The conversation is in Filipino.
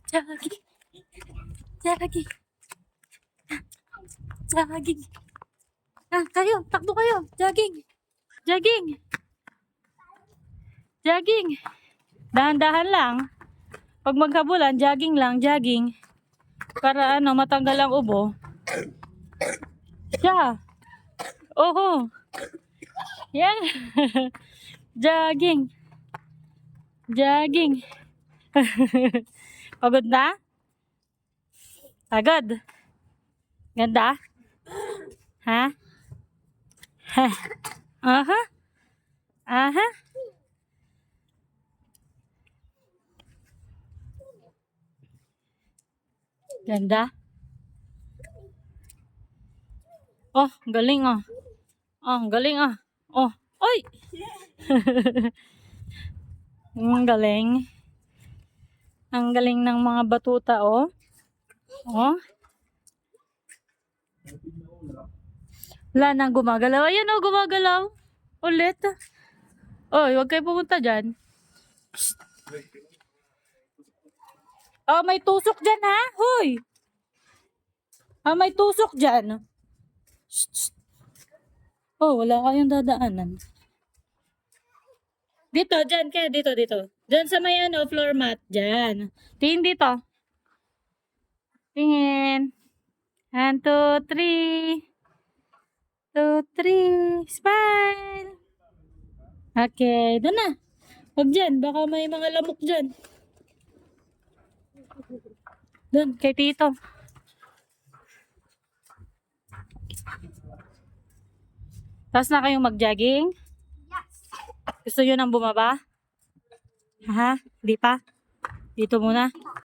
Jogging. Jogging. Jogging. Kayo, takbo kayo. Jogging. Jogging. Jogging. Dahan-dahan lang. Pag maghabulan, jogging lang, jogging. Para matanggal ang ubo. Siya. Oho. Yan. Jogging. Jogging. Pagod na? Pagod? Ganda? Ha? Ha? Aha? Aha? Ganda? Oh, galing oh. Oh, galing oh. Oh, oy! Ang galing. Ang galing ng mga batuta oh. Oh. Wala nang gumagalaw. Ayan oh, gumagalaw. Ulit. Oy, huwag kayo pumunta dyan. Oh, may tusok dyan ha. Hoy. Ah, may tusok dyan. Oh, wala kayong dadaanan. Dito, dyan kaya. Dito. Dyan sa may floor mat. Dyan. Tingin dito. Tingin. 1, 2, 3. 2, 3. Smile. Okay, doon na. Huwag dyan. Baka may mga lamok dyan. Doon, kay Tito. Tapos na kayong mag-jogging? Yes. Gusto nyo nang bumaba? Ha? Di pa? Dito muna?